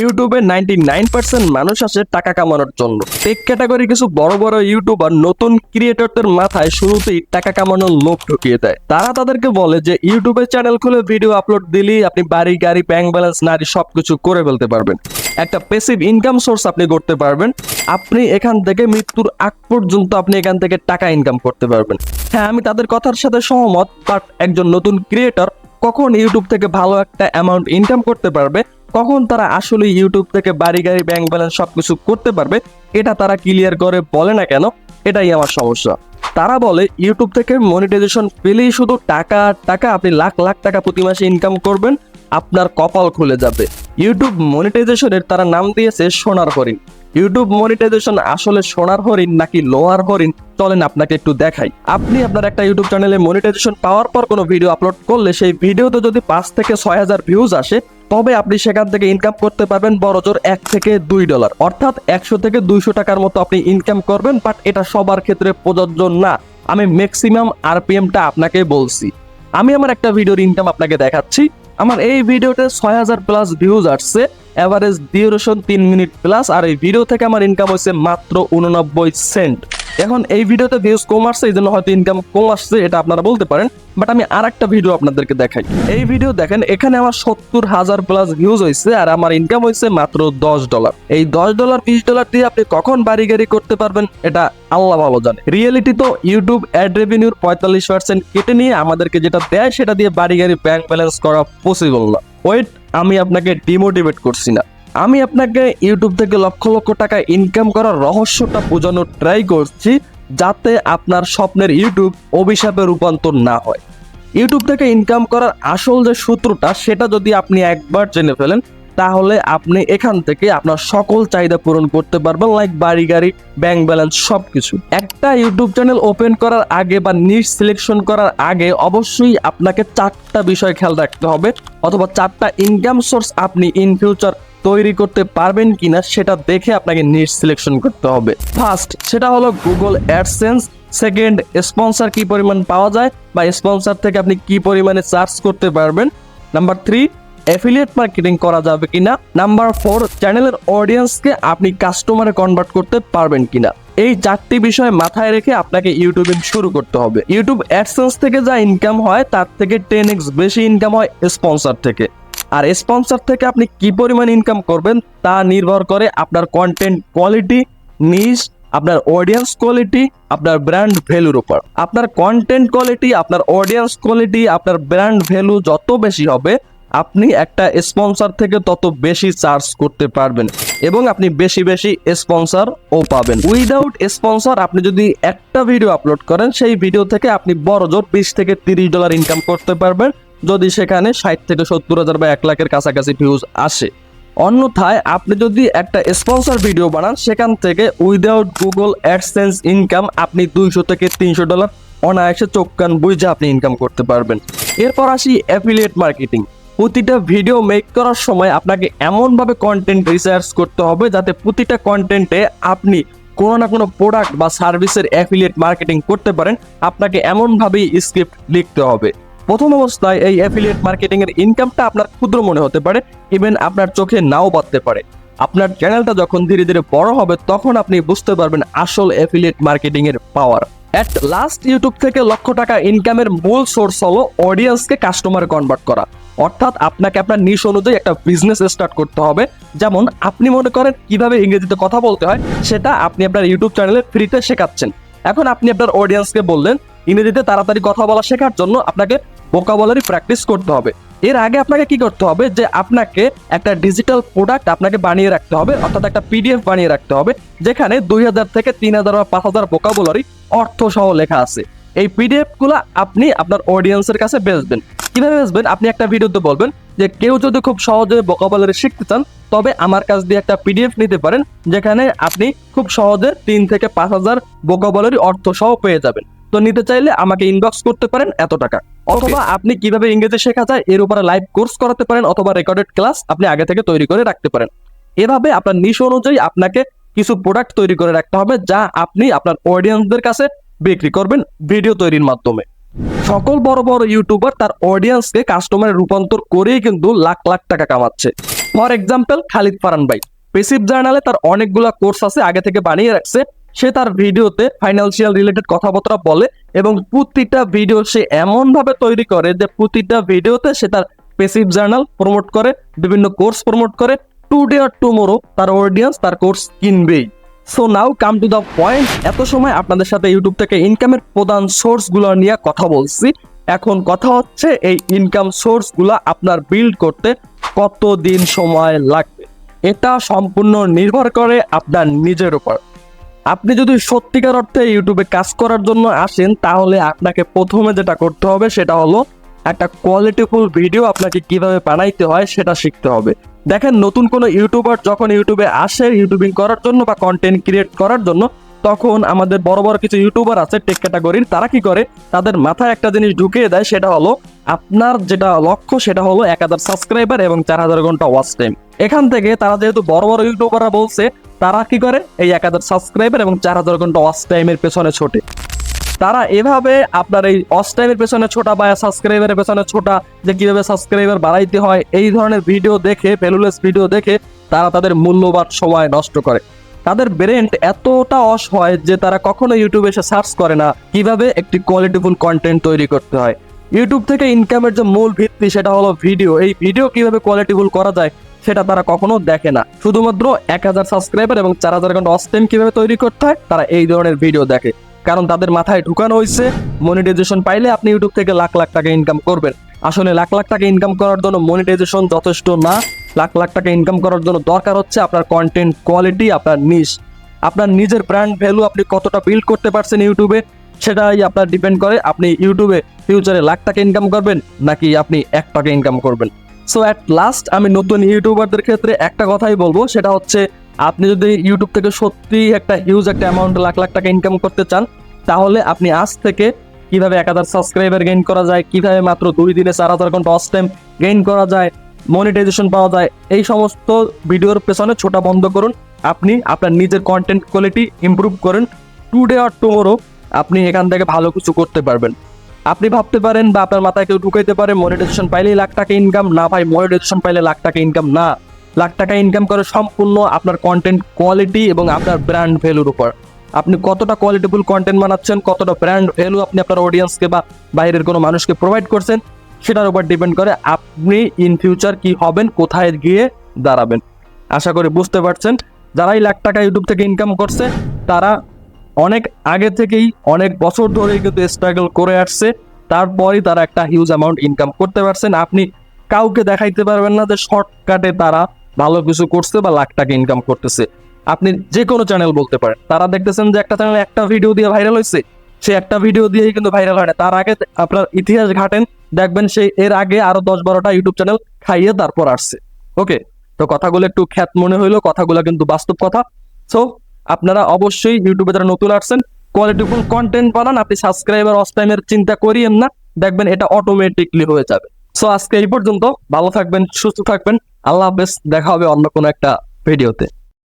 ইউটিউবে 99% মানুষ আসে টাকা কামানোর জন্য। টেক ক্যাটাগরি কিছু বড় বড় ইউটিউবার নতুন ক্রিয়েটরদের মাথায় শুরুতেই টাকা কামানোর লোভ ঢুকিয়ে দেয়। তারা তাদেরকে বলে যে ইউটিউবে চ্যানেল খুলে ভিডিও আপলোড দিলেই আপনি বাড়ি গাড়ি ব্যাংক ব্যালেন্স নারী সবকিছু করে ফেলতে পারবেন, একটা প্যাসিভ ইনকাম সোর্স আপনি করতে পারবেন, আপনি এখান থেকে মৃত্যুর আগ পর্যন্ত আপনি এখান থেকে টাকা ইনকাম করতে পারবেন। হ্যাঁ, আমি তাদের কথার সাথে সহমত, বাট একজন নতুন ক্রিয়েটর কখন ইউটিউব থেকে ভালো একটা অ্যামাউন্ট ইনকাম করতে পারবে, কখন তারা আসলে ইউটিউব থেকে বাড়ি গাড়ি ব্যাংক ব্যালেন্স সবকিছু করতে পারবে, এটা তারা ক্লিয়ার করে বলে না কেন? এটাই আমার সমস্যা। তারা বলে ইউটিউব থেকে মনিটাইজেশন পেলেই শুধু টাকা টাকা, আপনি লাখ লাখ টাকা প্রতি মাসে ইনকাম করবেন, আপনার কপাল খুলে যাবে। ইউটিউব মনিটাইজেশনের তারা নাম দিয়েছে সোনার হরিণ। ইউটিউব মনিটাইজেশন আসলে সোনার হরিণ নাকি লোহার হরিণ, চলেন আপনাকে একটু দেখাই। আপনি আপনার একটা ইউটিউব চ্যানেলে মনিটাইজেশন পাওয়ার পর কোনো ভিডিও আপলোড করলে সেই ভিডিওতে যদি 5 থেকে 6,000 ভিউজ আসে, তবে আপনি সেখান থেকে ইনকাম করতে পারবেন বড়জোর $1 থেকে $2, অর্থাৎ 100 থেকে 200 টাকার মতো আপনি ইনকাম করবেন। বাট এটা সবার ক্ষেত্রে প্রযোজ্য না। আমি ম্যাক্সিমাম আরপিএমটা আপনাকে বলছি। আমি আমার একটা ভিডিওর ইনকাম আপনাকে দেখাচ্ছি। আমার এই ভিডিওতে 6,000+ ভিউজ আসছে, এভারেজ ডিউরেশন 3 মিনিট প্লাস, আর এই ভিডিও থেকে আমার ইনকাম হয়েছে মাত্র 89 সেন্ট। এখন এই ভিডিওতে ভিউজ কম আসছে, এই জন্য হয়তো ইনকাম কম আসছে, এটা আপনারা বলতে পারেন। বাট আমি আর একটা ভিডিও আপনাদেরকে দেখাই। এই ভিডিও দেখেন, এখানে আমার 70,000+ ভিউজ হয়েছে আর আমার ইনকাম হয়েছে মাত্র $10। এই $10 $20 দিয়ে আপনি কখন বাড়ি গাড়ি করতে পারবেন এটা আল্লাহ ভালো জানে। রিয়েলিটি তো ইউটিউব অ্যাড রেভিনিউর 45% কেটে নিয়ে আমাদেরকে যেটা দেয় সেটা দিয়ে বাড়ি গাড়ি ব্যাংক ব্যালেন্স করা পসিবল না। ওয়েট, আমি আপনাকে ডিমোটিভেট করছি না, আমি আপনাকে ইউটিউব থেকে লক্ষ লক্ষ টাকা ইনকাম করার রহস্যটা বোঝানোর ট্রাই করছি, যাতে আপনার স্বপ্নের ইউটিউব অভিশাপে রূপান্তর না হয়। ইউটিউব থেকে ইনকাম করার আসল যে সূত্রটা, সেটা যদি আপনি একবার জেনে ফেলেন, তাহলে আপনি এখান থেকে আপনার সকল চাহিদা পূরণ করতে পারবেন, লাইক বাড়ি গাড়ি ব্যাংক ব্যালেন্স সবকিছু। একটা ইউটিউব চ্যানেল ওপেন করার আগে বা নিশ সিলেকশন করার আগে অবশ্যই আপনাকে 4টা বিষয় খেয়াল রাখতে হবে, অথবা 4টা ইনকাম সোর্স আপনি ইন ফিউচার তৈরি করতে পারবেন কিনা সেটা দেখে আপনাকে নিশ সিলেকশন করতে হবে। ফার্স্ট, সেটা হলো গুগল অ্যাডসেন্স। সেকেন্ড, স্পন্সর কি পরিমাণ পাওয়া যায় বা স্পন্সর থেকে আপনি কি পরিমাণে চার্জ করতে পারবেন। নাম্বার 3, অ্যাফিলিয়েট মার্কেটিং করা যাবে কিনা। নাম্বার 4, চ্যানেলের অডিয়েন্সকে আপনি কাস্টমারে কনভার্ট করতে পারবেন কিনা। এই 4টি বিষয় মাথায় রেখে আপনাকে ইউটিউবিং শুরু করতে হবে। ইউটিউব অ্যাডসেন্স থেকে যা ইনকাম হয় তার থেকে 10x বেশি ইনকাম হয় স্পন্সর থেকে। আর স্পন্সর থেকে আপনি কি পরিমাণ ইনকাম করবেন তা নির্ভর করে আপনার কন্টেন্ট কোয়ালিটি, নিশ, আপনার অডিয়েন্স কোয়ালিটি, আপনার ব্র্যান্ড ভ্যালুর উপর। আপনার কন্টেন্ট কোয়ালিটি, আপনার অডিয়েন্স কোয়ালিটি, আপনার ব্র্যান্ড ভ্যালু যত বেশি হবে, আপনি একটা স্পন্সর থেকে তত বেশি চার্জ করতে পারবেন এবং আপনি বেশি বেশি স্পন্সর ও পাবেন। উইদাউট স্পন্সর আপনি যদি একটা ভিডিও আপলোড করেন, সেই ভিডিও থেকে আপনি বড়জোর $20 থেকে $30 ইনকাম করতে পারবেন, যদি সেখানে 60 থেকে 70,000 বা 1 লাখের কাছাকাছি ভিউজ আসে। অন্যথায় আপনি যদি একটা স্পন্সর ভিডিও বানান, সেখান থেকে উইদাউট গুগল অ্যাডসেন্স ইনকাম আপনি $200 থেকে $300 অনায়াসে চোখ কান বুঝে আপনি ইনকাম করতে পারবেন। এরপর আসি অ্যাফিলিয়েট মার্কেটিং। প্রতিটা ভিডিও মেক করার সময় আপনাকে এমনভাবে কন্টেন্ট রিসার্চ করতে হবে যাতে প্রতিটা কন্টেন্টে আপনি কোনো না কোনো প্রোডাক্ট বা সার্ভিসের অ্যাফিলিয়েট মার্কেটিং করতে পারেন। আপনাকে এমনভাবেই স্ক্রিপ্ট লিখতে হবে। প্রথম অবস্থায় এই অ্যাফিলিয়েট মার্কেটিং এর ইনকামটা আপনার ক্ষুদ্র মনে হতে পারে, ইভেন আপনার চোখে নাও বাঁধতে পারে। আপনার চ্যানেলটা যখন ধীরে ধীরে বড় হবে, তখন আপনি বুঝতে পারবেন আসল অ্যাফিলিয়েট মার্কেটিং এর পাওয়ার। এট লাস্ট, ইউটিউব থেকে লক্ষ টাকা ইনকামের মূল সোর্স হলো অডিয়েন্সকে কাস্টমারে কনভার্ট করা। অর্থাৎ আপনাকে আপনার নিশ অনুযায়ী একটা বিজনেস স্টার্ট করতে হবে। যেমন আপনি মনে করেন কিভাবে ইংরেজিতে কথা বলতে হয়, সেটা আপনি আপনার ইউটিউব চ্যানেলে ফ্রিতে শেখাচ্ছেন। এখন আপনি আপনার অডিয়েন্সকে বললেন ইংরেজিতে তাড়াতাড়ি কথা বলা শেখার জন্য আপনাকে ভোকাবুলারি প্র্যাকটিস করতে হবে। এর আগে আপনাকে কি করতে হবে, যে আপনাকে একটা ডিজিটাল প্রোডাক্ট আপনাকে বানিয়ে রাখতে হবে, অর্থাৎ একটা পিডিএফ বানিয়ে রাখতে হবে, যেখানে 2000 থেকে 3000 বা 5000 ভোকাবুলারি অর্থ সহ লেখা আছে। এই পিডিএফ গুলো আপনি আপনার অডিয়েন্সের কাছে বেচবেন। কিভাবে বেচবেন? আপনি একটা ভিডিওতে বলবেন যে কেউ যদি খুব সহজে ভোকাবুলারি শিখতে চান, তবে আমার কাছ দিয়ে একটা পিডিএফ নিতে পারেন, যেখানে আপনি খুব সহজে 3 থেকে 5000 ভোকাবুলারি অর্থ সহ পেয়ে যাবেন। তো নিতে চাইলে আমাকে ইনবক্স করতে পারেন এত টাকা। অথবা আপনি কিভাবে ইংরেজি শেখা যায় এর উপরে লাইভ কোর্স করাতে পারেন, অথবা রেকর্ডেড ক্লাস আপনি আগে থেকে তৈরি করে রাখতে পারেন। এভাবে আপনার নিশ অনুযায়ী আপনাকে কিছু প্রোডাক্ট তৈরি করে রাখতে হবে, যা আপনি আপনার অডিয়েন্সদের কাছে বিক্রি করবেন ভিডিও তৈরির মাধ্যমে। সকল বড় বড় ইউটিউবার তার অডিয়েন্সকে কাস্টমারে রূপান্তর করেই কিন্তু লাখ লাখ টাকা কামাচ্ছে। ফর এক্সাম্পল খালিদ ফারহান ভাই, পেসিভ জার্নালে তার অনেকগুলা কোর্স আছে, আগে থেকে বানিয়ে রাখছে। সে তার ভিডিওতে ফাইন্যান্সিয়াল রিলেটেড কথাবার্তা বলে এবং প্রতিটা ভিডিও সে এমন ভাবে তৈরি করে যে প্রতিটা ভিডিওতে সে তার পেসিভ জার্নাল প্রমোট করে, বিভিন্ন কোর্স প্রমোট করে। টুডে আর টুমোরো তার অডিয়েন্স তার কোর্স কিনবেই। So now come to the point. এত সময় আপনাদের সাথে ইউটিউব থেকে ইনকামের প্রধান সোর্সগুলো নিয়ে কথা বলছি। এখন কথা হচ্ছে এই ইনকাম সোর্সগুলো আপনার বিল্ড করতে কতদিন সময় লাগবে। এটা সম্পূর্ণ নির্ভর করে আপনার নিজের উপর। আপনি যদি সত্যিকার অর্থে ইউটিউবে কাজ করার জন্য আসেন, তাহলে আপনাকে প্রথমে যেটা করতে হবে সেটা হলো একটা কোয়ালিটিফুল ভিডিও আপনাকে কিভাবে বানাইতে হয় সেটা শিখতে হবে। দেখেন, নতুন কোনো ইউটিউবার যখন ইউটিউবে আসে ইউটিউবিং করার জন্য বা কন্টেন্ট ক্রিয়েট করার জন্য, তখন আমাদের বড় বড় কিছু ইউটিউবার আছে টেক ক্যাটাগরির, তারা কি করে, তাদের মাথায় একটা জিনিস ঢুকিয়ে দেয়, সেটা হলো আপনার যেটা লক্ষ্য সেটা হলো 1000 সাবস্ক্রাইবার এবং 4000 ঘন্টা ওয়াচ টাইম। এখান থেকে তারা যেহেতু বড় বড় ইউটিউবাররা বলছে, তারা কি করে, এই 1000 সাবস্ক্রাইবার এবং 4000 ঘন্টা ওয়াচ টাইমের পেছনে ছোটে। তারা এভাবে আপনার এই ওয়াচ টাইমের পেছনে ছোটা বা সাবস্ক্রাইবারের পেছনে ছোটা, যে কিভাবে সাবস্ক্রাইবার বাড়াইতে হয়, এই ধরনের ভিডিও দেখে, ভ্যালুলেস ভিডিও দেখে তারা তাদের মূল্যবান সময় নষ্ট করে। তাদের ব্রেন এতটা অসহায় যে তারা কখনো ইউটিউবে এসে সার্চ করে না কিভাবে একটি কোয়ালিটিফুল কন্টেন্ট তৈরি করতে হয়। ইউটিউব থেকে ইনকামের যে মূল ভিত্তি সেটা হলো ভিডিও। এই ভিডিও কিভাবে কোয়ালিটিফুল করা যায় সেটা তারা কখনো দেখে না। শুধুমাত্র 1000 সাবস্ক্রাইবার এবং 4000 ঘন্টা ওয়াচ টাইম কিভাবে তৈরি করতে হয় তারা এই ধরনের ভিডিও দেখে। কারণ তাদের মাথায় ঢুকানো হয়েছে মনিটাইজেশন পাইলে আপনি ইউটিউব থেকে লাখ লাখ টাকা ইনকাম করবেন। আসলে লাখ লাখ টাকা ইনকাম করার জন্য মনিটাইজেশন যথেষ্ট না। লাখ লাখ টাকা ইনকাম করার জন্য দরকার হচ্ছে আপনার কন্টেন্ট কোয়ালিটি, আপনার নিশ, আপনার নিজের ব্র্যান্ড ভ্যালু আপনি কতটা বিল্ড করতে পারছেন ইউটিউবে, সেটাই আপনার ডিপেন্ড করে আপনি ইউটিউবে ফিউচারে লাখ টাকা ইনকাম করবেন নাকি আপনি 1 টাকা ইনকাম করবেন। সো অ্যাট লাস্ট আমি নতুন ইউটিউবারদের ক্ষেত্রে একটা কথাই বলবো, সেটা হচ্ছে আপনি যদি ইউটিউব থেকে সত্যি একটা হিউজ একটা অ্যামাউন্ট লাখ লাখ টাকা ইনকাম করতে চান, তাহলে আপনি আজ থেকে কিভাবে 1000 সাবস্ক্রাইবার গেইন করা যায়, কিভাবে মাত্র 2 দিনে 4000 ঘন্টা ওয়াচ টাইম গেইন করা যায়, মনিটাইজেশন পাওয়া যায়, এই সমস্ত ভিডিওর পেছনে ছোটা বন্ধ করুন। আপনি আপনার নিজের কন্টেন্ট কোয়ালিটি ইমপ্রুভ করেন। টুডে আর টুমোরো আপনি এখান থেকে ভালো কিছু করতে পারবেন। আপনি ভাবতে পারেন বা আপনার মাথায় কেউ ঢুকাইতে পারে মনিটাইজেশন পাইলেই লাখ টাকা ইনকাম। না ভাই, মনিটাইজেশন পাইলে লাখ টাকা ইনকাম না। লাখ টাকা ইনকাম করে সম্পূর্ণ আপনার কন্টেন্ট কোয়ালিটি এবং আপনার ব্র্যান্ড ভ্যালুর উপর। আপনি কতটা কোয়ালিটিফুল কন্টেন্ট বানাচ্ছেন, কতটা ব্র্যান্ড ভ্যালু আপনি আপনার অডিয়েন্সকে বা বাইরের কোনো মানুষকে প্রোভাইড করছেন, সেটার উপর ডিপেন্ড করে আপনি ইন ফিউচার কি হবেন, কোথায় গিয়ে দাঁড়াবেন। আশা করি বুঝতে পারছেন। যারাই লাখ টাকা ইউটিউব থেকে ইনকাম করছে তারা অনেক আগে থেকেই, অনেক বছর ধরেই কিন্তু স্ট্রাগল করে আসছে, তারপরই তারা একটা হিউজ অ্যামাউন্ট ইনকাম করতে পারছেন। আপনি কাউকে দেখাইতে পারবেন না যে শর্টকাটে তারা ভালো কিছু করছে বা লাখ টাকা ইনকাম করতেছে। আপনি যে কোনো চ্যানেল বলতে পারেন, তারা দেখতেছেন যে একটা চ্যানেল একটা ভিডিও দিয়ে ভাইরাল হয়েছে, সে একটা ভিডিও দিয়েই কিন্তু ভাইরাল হয় না। তার আগে আপনার ইতিহাস ঘাটেন, দেখবেন সে এর আগে আরো 10-12টা ইউটিউব চ্যানেল খাইয়ে তারপর আসছে। ওকে, তো কথাগুলো একটু খ্যাত মনে হইলো, কথাগুলো কিন্তু বাস্তব কথা। সো আপনারা অবশ্যই ইউটিউবে যারা নতুন আসছেন কোয়ালিটিফুল কন্টেন্ট বানান। আপনি সাবস্ক্রাইবার ওয়াচ টাইমের চিন্তা করিয়েন না, দেখবেন এটা অটোমেটিকলি হয়ে যাবে। সো আজকে এই পর্যন্ত, ভালো থাকবেন, সুস্থ থাকবেন, আল্লাহ হাফেজ। দেখা হবে অন্য কোনো একটা ভিডিওতে।